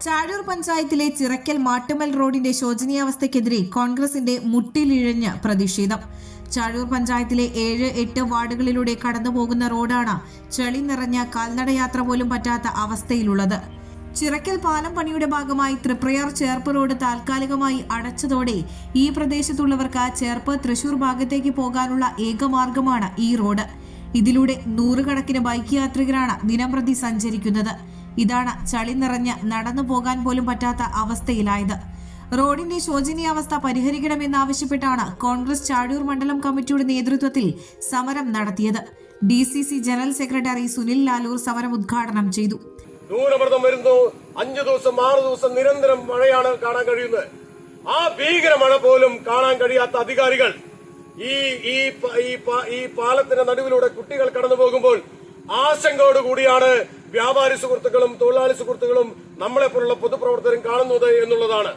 ചാഴൂർ പഞ്ചായത്തിലെ ചിറക്കൽ മാട്ടുമൽ റോഡിന്റെ ശോചനീയാവസ്ഥയ്ക്കെതിരെ കോൺഗ്രസിന്റെ മുട്ടിലിഴഞ്ഞ പ്രതിഷേധം. ചാഴൂർ പഞ്ചായത്തിലെ 7-8 വാർഡുകളിലൂടെ കടന്നുപോകുന്ന റോഡാണ് ചെളി നിറഞ്ഞ കാൽനടയാത്ര പോലും പറ്റാത്ത അവസ്ഥയിലുള്ളത്. ചിറക്കൽ പാലം പണിയുടെ ഭാഗമായി തൃപ്രയാർ ചേർപ്പ് റോഡ് താൽക്കാലികമായി അടച്ചതോടെ ഈ പ്രദേശത്തുള്ളവർക്ക് ചേർപ്പ് തൃശൂർ ഭാഗത്തേക്ക് പോകാനുള്ള ഏകമാർഗമാണ് ഈ റോഡ്. ഇതിലൂടെ നൂറുകണക്കിന് ബൈക്ക് യാത്രികരാണ് ദിനംപ്രതി സഞ്ചരിക്കുന്നത്. ഇതാണ് ചളി നിറഞ്ഞ് നടന്നു പോകാൻ പോലും പറ്റാത്ത അവസ്ഥയിലായത്. റോഡിന്റെ ശോചനീയാവസ്ഥ പരിഹരിക്കണമെന്നാവശ്യപ്പെട്ടാണ് കോൺഗ്രസ് ചാഴൂർ മണ്ഡലം കമ്മിറ്റിയുടെ നേതൃത്വത്തിൽ സമരം നടത്തിയത്. DCC general secretary Sunil Lalur സമരം ഉദ്ഘാടനം ചെയ്തു. ന്യൂനമർദ്ദം വരുന്നു, 5 ദിവസം 6 ദിവസം നിരന്തരം മഴയാണ് കാണാൻ കഴിയുന്നത്. ആ ഭീകര മഴ പോലും കാണാൻ കഴിയാത്ത അധികാരികൾ ഈ പാലത്തിന്റെ നടുവിലൂടെ കുട്ടികൾ കടന്നു പോകുമ്പോൾ ആശങ്കയോടുകൂടിയാണ് വ്യാപാരി സുഹൃത്തുക്കളും തൊഴിലാളി സുഹൃത്തുക്കളും നമ്മളെപ്പോലുള്ള പൊതുപ്രവർത്തകരും കാണുന്നത് എന്നുള്ളതാണ്.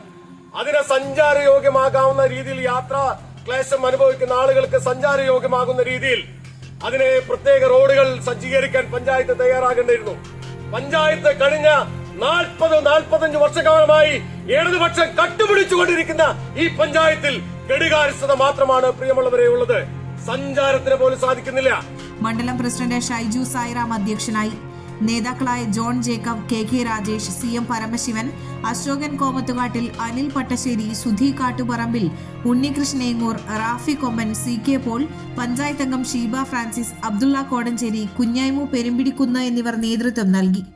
അതിനെ സഞ്ചാരയോഗ്യമാകാവുന്ന രീതിയിൽ യാത്രാ ക്ലേശം അനുഭവിക്കുന്ന ആളുകൾക്ക് സഞ്ചാരയോഗ്യമാകുന്ന രീതിയിൽ അതിനെ പ്രത്യേക റോഡുകൾ സജ്ജീകരിക്കാൻ പഞ്ചായത്ത് തയ്യാറാകേണ്ടിയിരുന്നു. പഞ്ചായത്ത് കഴിഞ്ഞ 40-45 വർഷക്കാലമായി ഇടതുപക്ഷം കട്ടുപിടിച്ചുകൊണ്ടിരിക്കുന്ന ഈ പഞ്ചായത്തിൽ ഘടികാരസ്ഥത മാത്രമാണ് പ്രിയമുള്ളവരെ ഉള്ളത്. സഞ്ചാരത്തിന് പോലും സാധിക്കുന്നില്ല. മണ്ഡലം പ്രസിഡന്റ് ഷൈജു സായിറാം അധ്യക്ഷനായി. നേതാക്കളായ ജോൺ ജേക്കബ്, KK രാജേഷ്, CM പരമശിവൻ, അശോകൻ കോമത്തുകാട്ടിൽ, അനിൽ പട്ടശ്ശേരി, സുധി കാട്ടുപറമ്പിൽ, ഉണ്ണികൃഷ്ണേങ്ങൂർ, റാഫി കൊമ്മൻ, CK പോൾ, പഞ്ചായത്ത് അംഗം ഷീബ ഫ്രാൻസിസ്, അബ്ദുള്ള കോടഞ്ചേരി, കുഞ്ഞായ്മു പെരുമ്പിടിക്കുന്ന് എന്നിവർ നേതൃത്വം നൽകി.